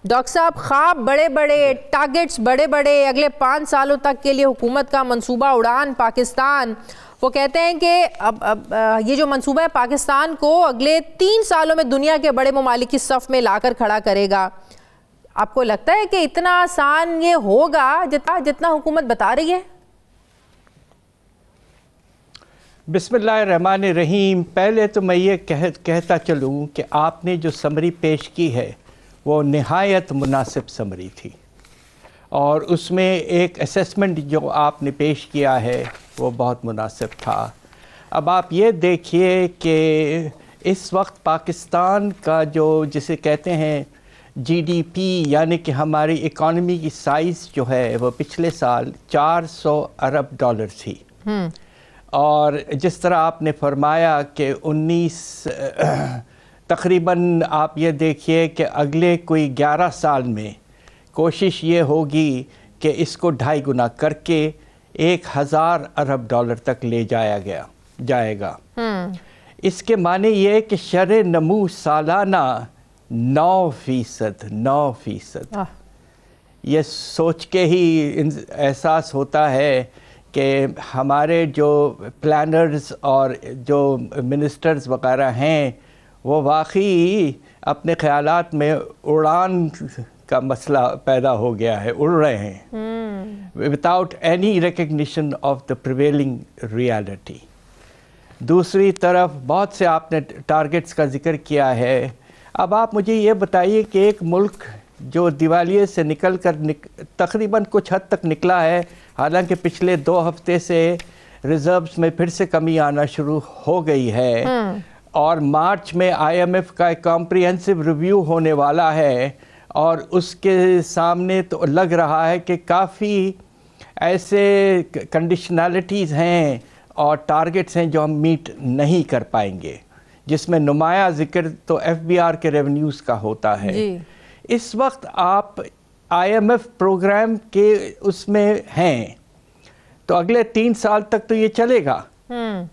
Doctor صاحب خواب بڑے بڑے، ٹارگٹس بڑے بڑے، اگلے 5 سالوں تک کے لیے حکومت کا منصوبہ اڑان پاکستان. وہ کہتے ہیں کہ اب یہ جو منصوبہ ہے پاکستان کو اگلے 3 سالوں میں دنیا کے بڑے ممالک کی صف میں لا کر کھڑا کرے گا. آپ کو لگتا ہے کہ اتنا آسان یہ ہوگا جتنا حکومت بتا رہی ہے؟ بسم اللہ الرحمن الرحیم. پہلے تو میں یہ کہتا چلوں کہ آپ نے جو سمری پیش کی ہے وہ نہایت مناسب سمری تھی، اور اس میں ایک اسیسمنٹ جو آپ نے پیش کیا ہے وہ بہت مناسب تھا. اب آپ یہ دیکھیے کہ اس وقت پاکستان کا جو جسے کہتے ہیں جی ڈی پی، یعنی کہ ہماری اکانومی کی سائز جو ہے وہ پچھلے سال 400 ارب ڈالر تھی. اور جس طرح آپ نے فرمایا کہ 19 تقریباً آپ یہ دیکھیے کہ اگلے کوئی 11 سال میں کوشش یہ ہوگی کہ اس کو 2.5 گنا کر کے 1000 ارب ڈالر تک لے جائے گا. اس کے معنی یہ کہ شرح نمو سالانہ 9%. یہ سوچ کے ہی احساس ہوتا ہے کہ ہمارے جو پلانرز اور جو منسٹرز وغیرہ ہیں وہ واقعی اپنے خیالات میں اڑان کا مسئلہ پیدا ہو گیا ہے، اڑ رہے ہیں without any recognition of the prevailing reality. دوسری طرف بہت سے آپ نے ٹارگٹس کا ذکر کیا ہے. اب آپ مجھے یہ بتائیے کہ ایک ملک جو دیوالیے سے نکل کر تقریباً کچھ حد تک نکلا ہے، حالانکہ پچھلے 2 ہفتے سے ریزروز میں پھر سے کمی آنا شروع ہو گئی ہے، اور مارچ میں آئی ایم ایف کا ایک کمپریہنسو ریویو ہونے والا ہے، اور اس کے سامنے تو لگ رہا ہے کہ کافی ایسے کنڈیشنالٹیز ہیں اور ٹارگٹس ہیں جو ہم میٹ نہیں کر پائیں گے، جس میں نمایاں ذکر تو ایف بی آر کے ریونیوز کا ہوتا ہے. اس وقت آپ آئی ایم ایف پروگرام کے اس میں ہیں تو اگلے 3 سال تک تو یہ چلے گا.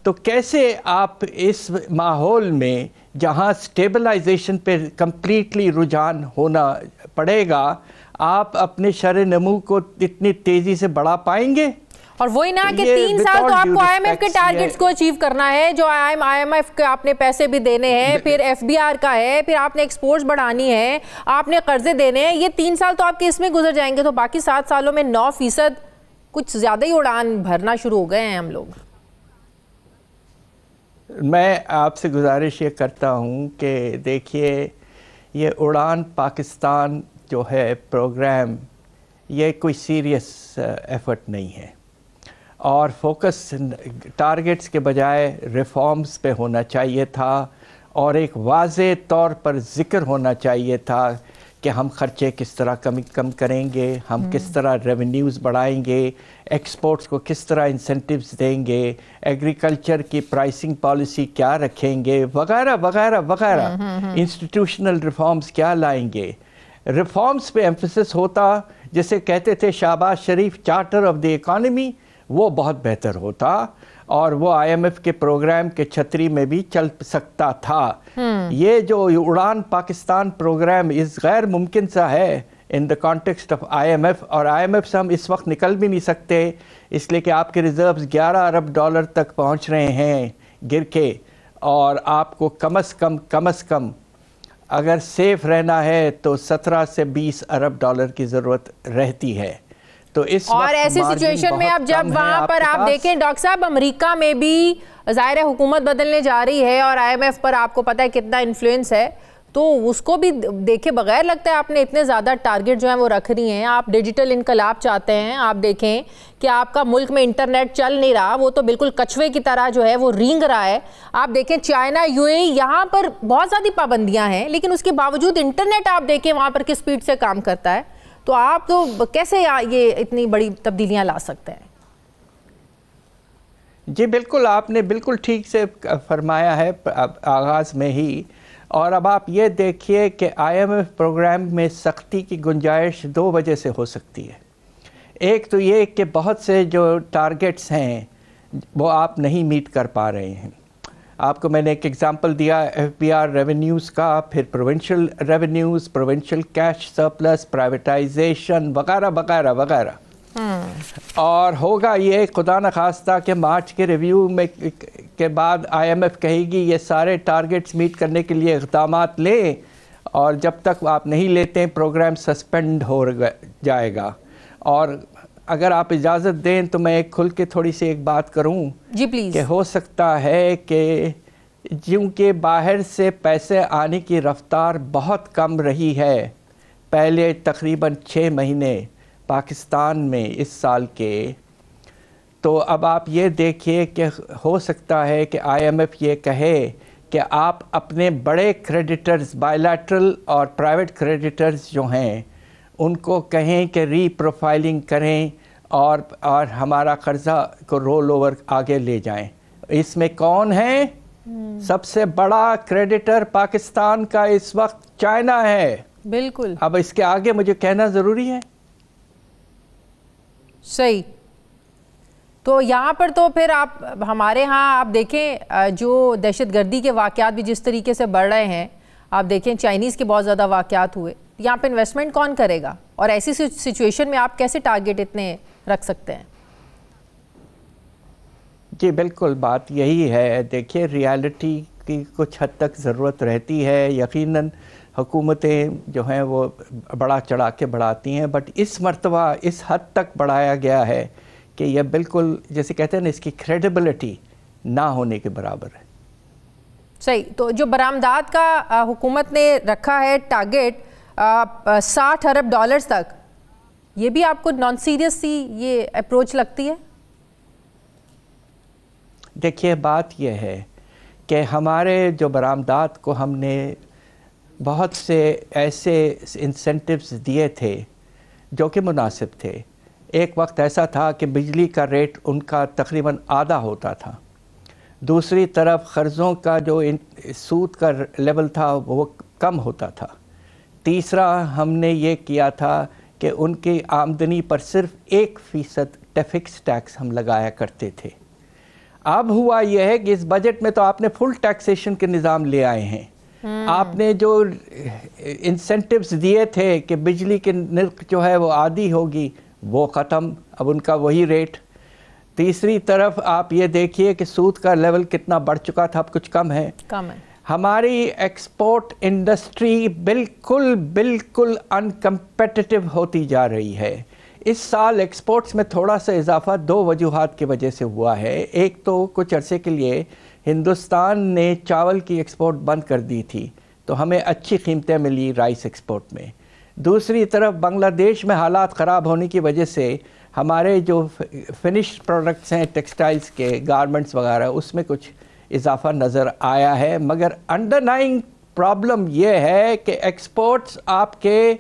تو کیسے آپ اس ماحول میں جہاں سٹیبلائزیشن پہ کمپلیٹلی رجحان ہونا پڑے گا، آپ اپنے شرح نمو کو اتنی تیزی سے بڑھا پائیں گے؟ اور وہی نا کہ 3 سال تو آپ کو آئی ایم ایف کے ٹارگٹس کو اچیو کرنا ہے، جو آئی ایم ایف کے آپ نے پیسے بھی دینے ہیں، پھر ایف بی آر کا ہے، پھر آپ نے ایکسپورٹس بڑھانی ہے، آپ نے قرضے دینے ہیں. یہ 3 سال تو آپ کے اس میں گزر جائیں گے، تو باقی 7 سالوں میں 9% کچھ زیادہ ہی اڑان بھرنا شروع ہو گئے ہیں ہم لوگ. میں آپ سے گزارش یہ کرتا ہوں کہ دیکھیے یہ اڑان پاکستان جو ہے پروگرام، یہ کوئی سیریس ایفرٹ نہیں ہے، اور فوکس ٹارگٹس کے بجائے ریفارمز پہ ہونا چاہیے تھا، اور ایک واضح طور پر ذکر ہونا چاہیے تھا کہ ہم خرچے کس طرح کم کریں گے، ہم کس طرح ریونیوز بڑھائیں گے، ایکسپورٹس کو کس طرح انسینٹیوز دیں گے، ایگریکلچر کی پرائسنگ پالیسی کیا رکھیں گے، وغیرہ وغیرہ وغیرہ. انسٹیٹیوشنل ریفارمز کیا لائیں گے. ریفارمز پہ ایمفیسس ہوتا، جسے کہتے تھے شہباز شریف چارٹر آف دی اکانومی، وہ بہت بہتر ہوتا، اور وہ آئی ایم ایف کے پروگرام کے چھتری میں بھی چل سکتا تھا. یہ جو اڑان پاکستان پروگرام اس غیر ممکن سا ہے ان دا کانٹیکسٹ آف آئی ایم ایف، اور آئی ایم ایف سے ہم اس وقت نکل بھی نہیں سکتے، اس لیے کہ آپ کے ریزروز 11 ارب ڈالر تک پہنچ رہے ہیں گر کے، اور آپ کو کم از کم اگر سیف رہنا ہے تو 17 سے 20 ارب ڈالر کی ضرورت رہتی ہے. تو اس اور ایسی سچویشن میں اب جب وہاں پر آپ دیکھیں ڈاکٹر صاحب، امریکہ میں بھی ظاہر ہے حکومت بدلنے جا رہی ہے، اور آئی ایم ایف پر آپ کو پتہ ہے کتنا انفلوئنس ہے، تو اس کو بھی دیکھے بغیر لگتا ہے آپ نے اتنے زیادہ ٹارگٹ جو ہیں وہ رکھ رہی ہیں. آپ ڈیجیٹل انقلاب چاہتے ہیں، آپ دیکھیں کہ آپ کا ملک میں انٹرنیٹ چل نہیں رہا، وہ تو بالکل کچھوے کی طرح جو ہے وہ رینگ رہا ہے. آپ دیکھیں چائنا، یو اے ای، یہاں پر بہت زیادہ پابندیاں ہیں، لیکن اس کے باوجود انٹرنیٹ آپ دیکھیں وہاں پر کس سپیڈ سے کام کرتا ہے. تو آپ تو کیسے یہ اتنی بڑی تبدیلیاں لا سکتے ہیں؟ جی بالکل، آپ نے بالکل ٹھیک سے فرمایا ہے آغاز میں ہی. اور اب آپ یہ دیکھیے کہ آئی ایم ایف پروگرام میں سختی کی گنجائش 2 وجہ سے ہو سکتی ہے. ایک تو یہ کہ بہت سے جو ٹارگٹس ہیں وہ آپ نہیں میٹ کر پا رہے ہیں. آپ کو میں نے ایک ایگزامپل دیا FBR ریونیوز کا، پھر provincial revenues, provincial cash surplus, privatisation وغیرہ وغیرہ وغیرہ. اور ہوگا یہ خدا نخواستہ کہ مارچ کے ریویو میں کے بعد IMF کہے گی یہ سارے ٹارگٹس میٹ کرنے کے لیے اقدامات لیں، اور جب تک آپ نہیں لیتے پروگرام سسپینڈ ہو جائے گا. اور اگر آپ اجازت دیں تو میں کھل کے تھوڑی سی ایک بات کروں. جی پلیز. کہ ہو سکتا ہے کہ کیونکہ باہر سے پیسے آنے کی رفتار بہت کم رہی ہے پہلے تقریباً 6 مہینے پاکستان میں اس سال کے، تو اب آپ یہ دیکھیے کہ ہو سکتا ہے کہ IMF یہ کہے کہ آپ اپنے بڑے کریڈیٹرز بائیلیٹرل اور پرائیویٹ کریڈیٹرز جو ہیں ان کو کہیں کہ ری پروفائلنگ کریں اور ہمارا قرضہ کو رول اوور آگے لے جائیں. اس میں کون ہے؟ سب سے بڑا کریڈیٹر پاکستان کا اس وقت چائنا ہے. بالکل. اب اس کے آگے مجھے کہنا ضروری ہے. صحیح. تو یہاں پر تو پھر آپ ہمارے ہاں آپ دیکھیں جو دہشت گردی کے واقعات بھی جس طریقے سے بڑھ رہے ہیں، آپ دیکھیں چائنیز کے بہت زیادہ واقعات ہوئے، یہاں پہ انویسٹمنٹ کون کرے گا؟ اور ایسی سچویشن میں آپ کیسے ٹارگٹ اتنے رکھ سکتے ہیں؟ جی بالکل بات یہی ہے. دیکھیے ریالٹی کی کچھ حد تک ضرورت رہتی ہے. یقیناً حکومتیں جو ہیں وہ بڑا چڑھا کے بڑھاتی ہیں، بٹ اس مرتبہ اس حد تک بڑھایا گیا ہے کہ یہ بالکل جیسے کہتے ہیں نا اس کی کریڈیبلٹی نہ ہونے کے برابر ہے. صحیح. تو جو برآمدات کا حکومت نے رکھا ہے ٹارگٹ $60 ارب تک، یہ بھی آپ کو نان سیریس سی یہ اپروچ لگتی ہے؟ دیکھیے بات یہ ہے کہ ہمارے جو برآمدات کو ہم نے بہت سے ایسے انسینٹیوز دیے تھے جو کہ مناسب تھے. ایک وقت ایسا تھا کہ بجلی کا ریٹ ان کا تقریباً آدھا ہوتا تھا. دوسری طرف قرضوں کا جو سود کا لیول تھا وہ کم ہوتا تھا. تیسرا ہم نے یہ کیا تھا کہ ان کی آمدنی پر صرف 1% فکس ٹیکس ہم لگایا کرتے تھے. اب ہوا یہ ہے کہ اس بجٹ میں تو آپ نے فل ٹیکسیشن کے نظام لے آئے ہیں. آپ نے جو انسینٹیوز دیے تھے کہ بجلی کے نرخ جو ہے وہ آدھی ہوگی وہ ختم، اب ان کا وہی ریٹ. تیسری طرف آپ یہ دیکھیے کہ سود کا لیول کتنا بڑھ چکا تھا، اب کچھ کم ہے. ہماری ایکسپورٹ انڈسٹری بالکل انکمپیٹیٹو ہوتی جا رہی ہے. اس سال ایکسپورٹس میں تھوڑا سا اضافہ 2 وجوہات کی وجہ سے ہوا ہے. ایک تو کچھ عرصے کے لیے ہندوستان نے چاول کی ایکسپورٹ بند کر دی تھی تو ہمیں اچھی قیمتیں ملی رائس ایکسپورٹ میں. دوسری طرف بنگلہ دیش میں حالات خراب ہونے کی وجہ سے ہمارے جو فنشڈ پروڈکٹس ہیں ٹیکسٹائلز کے، گارمنٹس وغیرہ، اس میں کچھ اضافہ نظر آیا ہے. مگر انڈرلائنگ پرابلم یہ ہے کہ ایکسپورٹس آپ کے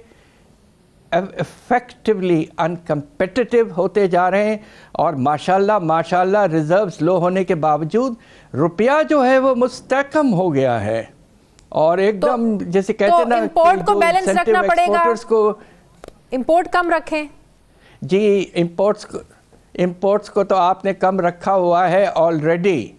افیکٹولی انکمپیٹیٹو ہوتے جا رہے ہیں، اور ماشاءاللہ ریزروز لو ہونے کے باوجود روپیہ جو ہے وہ مستحکم ہو گیا ہے. اور ایک دم جیسے کہتے ہیں نا امپورٹ کو بیلنس رکھنا پڑے گا، امپورٹ کم رکھیں. جی امپورٹس کو تو آپ نے کم رکھا ہوا ہے آلریڈی.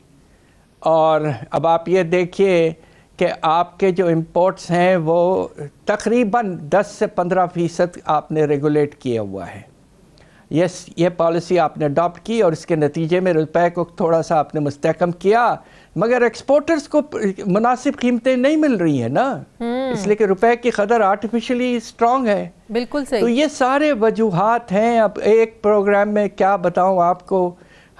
اور اب آپ یہ دیکھیے کہ آپ کے جو امپورٹس ہیں وہ تقریباً 10 سے 15% آپ نے ریگولیٹ کیا ہوا ہے. یہ پالیسی آپ نے اڈاپٹ کی اور اس کے نتیجے میں روپے کو تھوڑا سا آپ نے مستحکم کیا، مگر ایکسپورٹرز کو مناسب قیمتیں نہیں مل رہی ہیں نا، اس لیے کہ روپے کی قدر آرٹیفیشلی اسٹرانگ ہے. بالکل صحیح. تو یہ سارے وجوہات ہیں. اب ایک پروگرام میں کیا بتاؤں آپ کو،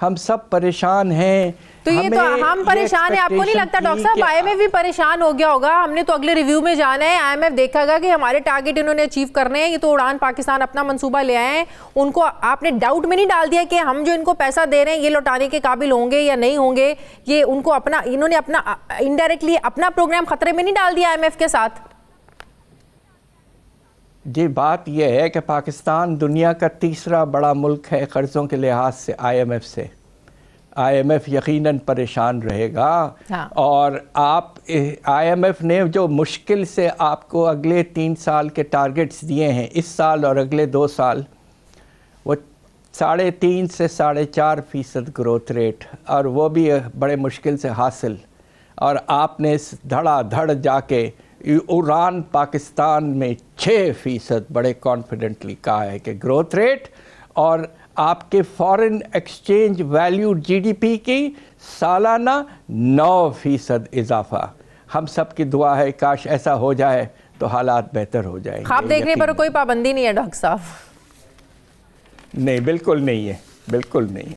ہم سب پریشان ہیں. تو یہ تو ہم پریشان ہیں، آپ کو نہیں لگتا ڈاکٹر صاحب IMF بھی پریشان ہو گیا ہوگا؟ ہم نے تو اگلے ریویو میں جانا ہے، IMF دیکھا گا کہ ہمارے ٹارگٹ انہوں نے اچیو کرنے ہیں، یہ تو اڑان پاکستان اپنا منصوبہ لے آئے ہیں. ان کو آپ نے ڈاؤٹ میں نہیں ڈال دیا کہ ہم جو ان کو پیسہ دے رہے ہیں یہ لوٹانے کے قابل ہوں گے یا نہیں ہوں گے؟ یہ ان کو انہوں نے اپنا انڈائریکٹلی اپنا پروگرام خطرے میں نہیں ڈال دیا IMF کے ساتھ؟ جی بات یہ ہے کہ پاکستان دنیا کا تیسرا بڑا ملک ہے قرضوں کے لحاظ سے IMF سے. IMF یقیناً پریشان رہے گا. اور آپ IMF نے جو مشکل سے آپ کو اگلے 3 سال کے ٹارگٹس دیے ہیں، اس سال اور اگلے 2 سال، وہ 3.5 سے 4.5% گروتھ ریٹ، اور وہ بھی بڑے مشکل سے حاصل. اور آپ نے دھڑا دھڑ جا کے ایران پاکستان میں 6% بڑے کانفیڈنٹلی کہا ہے کہ گروتھ ریٹ، اور آپ کے foreign exchange value G D P کی سالانہ 9% اضافہ. ہم سب کی دعا ہے کاش ایسا ہو جائے تو حالات بہتر ہو جائیں. خواب دیکھنے پر کوئی پابندی نہیں ہے ڈاکٹر صاحب؟ نہیں، بالکل نہیں ہے، بالکل نہیں.